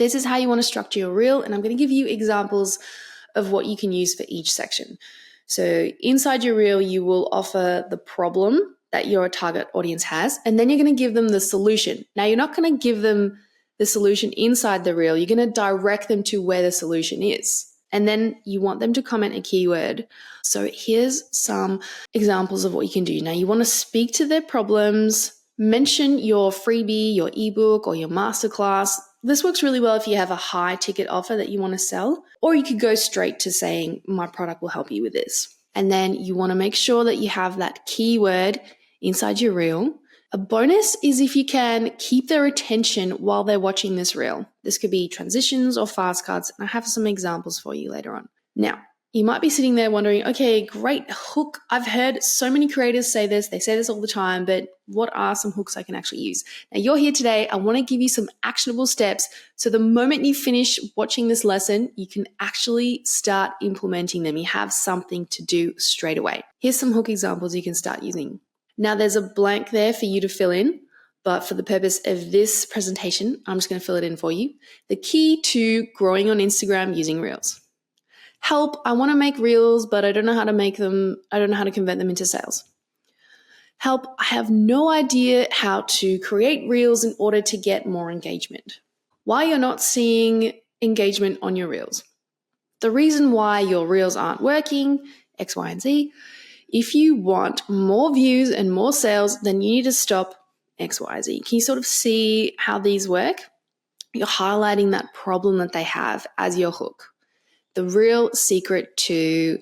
This is how you want to structure your reel, and I'm going to give you examples of what you can use for each section. So inside your reel, you will offer the problem that your target audience has, and then you're going to give them the solution. Now, you're not going to give them the solution inside the reel. You're going to direct them to where the solution is. And then you want them to comment a keyword. So here's some examples of what you can do. Now, you want to speak to their problems, mention your freebie, your ebook, or your masterclass. This works really well if you have a high ticket offer that you want to sell, or you could go straight to saying, my product will help you with this. And then you want to make sure that you have that keyword inside your reel. A bonus is if you can keep their attention while they're watching this reel. This could be transitions or fast cards, and I have some examples for you later on. Now, you might be sitting there wondering, okay, great hook. I've heard so many creators say this. They say this all the time, but what are some hooks I can actually use? Now, you're here today. I want to give you some actionable steps. So the moment you finish watching this lesson, you can actually start implementing them. You have something to do straight away. Here's some hook examples you can start using. Now, there's a blank there for you to fill in, but for the purpose of this presentation, I'm just going to fill it in for you. The key to growing on Instagram using Reels. Help, I want to make Reels, but I don't know how to make them. I don't know how to convert them into sales. Help, I have no idea how to create Reels in order to get more engagement. Why you're not seeing engagement on your Reels. The reason why your Reels aren't working, X, Y, and Z. If you want more views and more sales, then you need to stop X, Y, Z. Can you sort of see how these work? You're highlighting that problem that they have as your hook. The real secret to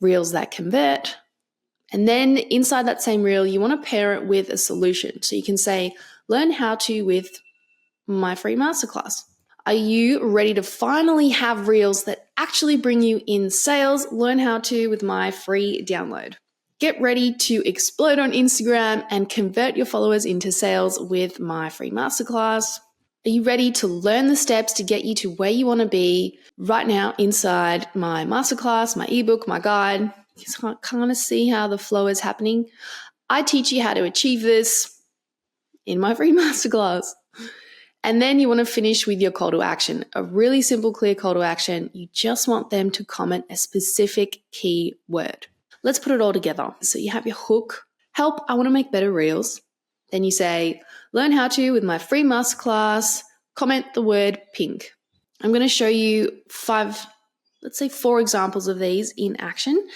Reels that convert. And then inside that same reel, you want to pair it with a solution. So you can say, learn how to with my free masterclass. Are you ready to finally have Reels that actually bring you in sales? Learn how to with my free download. Get ready to explode on Instagram and convert your followers into sales with my free masterclass. Are you ready to learn the steps to get you to where you want to be right now inside my masterclass, my ebook, my guide? You can kind of see how the flow is happening. I teach you how to achieve this in my free masterclass. And then you want to finish with your call to action, a really simple, clear call to action. You just want them to comment a specific key word. Let's put it all together. So you have your hook, help, I want to make better Reels. Then you say, learn how to with my free masterclass, comment the word pink. I'm going to show you 4 examples of these in action.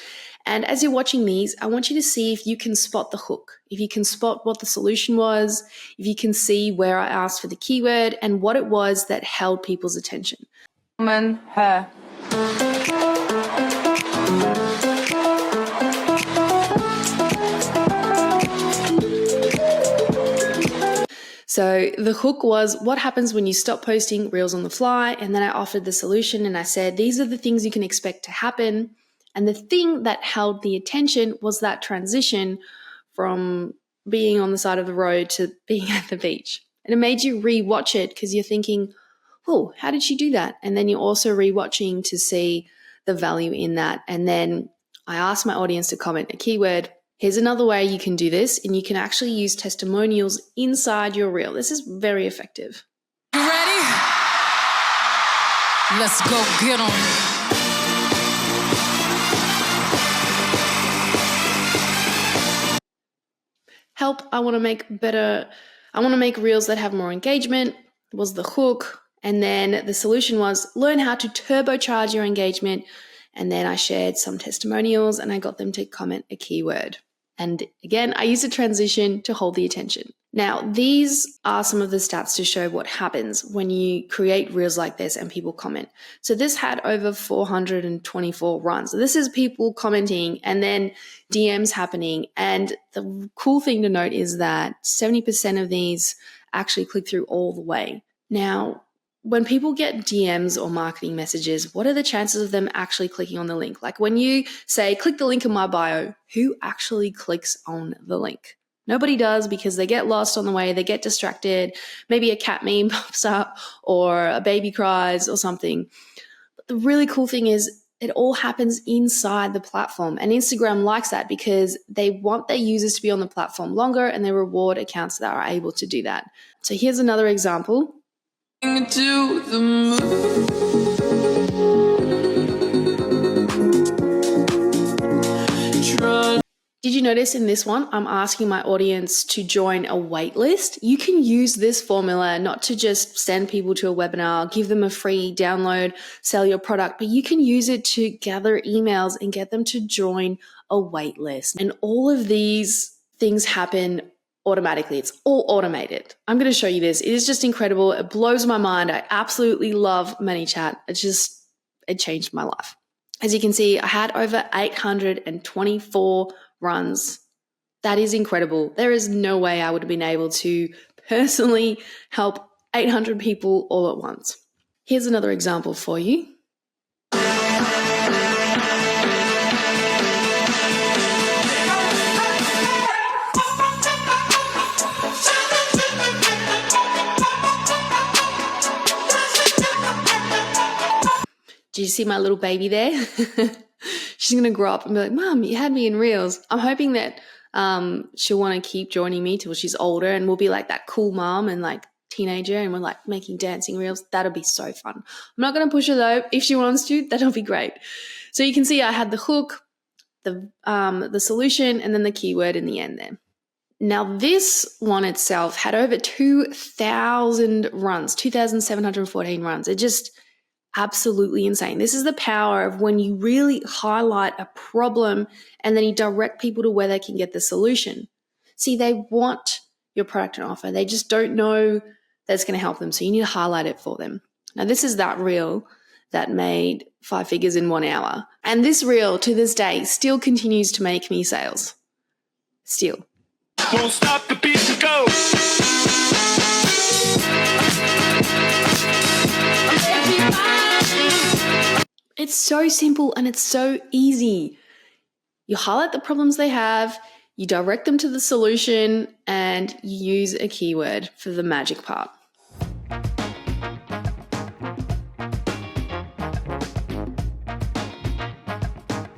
And as you're watching these, I want you to see if you can spot the hook, if you can spot what the solution was, if you can see where I asked for the keyword and what it was that held people's attention. Her. So the hook was what happens when you stop posting Reels on the fly, and then I offered the solution and I said, these are the things you can expect to happen. And the thing that held the attention was that transition from being on the side of the road to being at the beach. And it made you rewatch it because you're thinking, oh, how did she do that? And then you're also rewatching to see the value in that. And then I asked my audience to comment a keyword. Here's another way you can do this, and you can actually use testimonials inside your reel. This is very effective. You ready? Let's go get 'em. Help, I want to make Reels that have more engagement was the hook. And then the solution was learn how to turbocharge your engagement. And then I shared some testimonials and I got them to comment a keyword. And again, I used a transition to hold the attention. Now, these are some of the stats to show what happens when you create Reels like this and people comment. So this had over 424 runs. So this is people commenting and then DMs happening. And the cool thing to note is that 70% of these actually click through all the way. Now, when people get DMs or marketing messages, what are the chances of them actually clicking on the link? Like when you say, click the link in my bio, who actually clicks on the link? Nobody does because they get lost on the way, they get distracted, maybe a cat meme pops up or a baby cries or something. But the really cool thing is it all happens inside the platform, and Instagram likes that because they want their users to be on the platform longer and they reward accounts that are able to do that. So here's another example. To the moon. Did you notice in this one, I'm asking my audience to join a wait list? You can use this formula not to just send people to a webinar, give them a free download, sell your product, but you can use it to gather emails and get them to join a wait list. And all of these things happen automatically. It's all automated. I'm going to show you this. It is just incredible. It blows my mind. I absolutely love Manychat. It changed my life. As you can see, I had over 824 runs. That is incredible. There is no way I would have been able to personally help 800 people all at once. Here's another example for you. Do you see my little baby there? She's going to grow up and be like, Mom, you had me in reels. I'm hoping that she'll want to keep joining me till she's older and we'll be like that cool mom and like teenager and we're like making dancing reels. That'll be so fun. I'm not going to push her though. If she wants to, that'll be great. So you can see I had the hook, the solution, and then the keyword in the end there. Now this one itself had over 2,000 runs, 2,714 runs. It just absolutely insane. This is the power of when you really highlight a problem and then you direct people to where they can get the solution. See, they want your product and offer. They just don't know that it's going to help them. So you need to highlight it for them. Now, this is that reel that made 5 figures in 1 hour. And this reel to this day still continues to make me sales. Still. Won't stop the beat to go. It's so simple and it's so easy. You highlight the problems they have, you direct them to the solution, and you use a keyword for the magic part.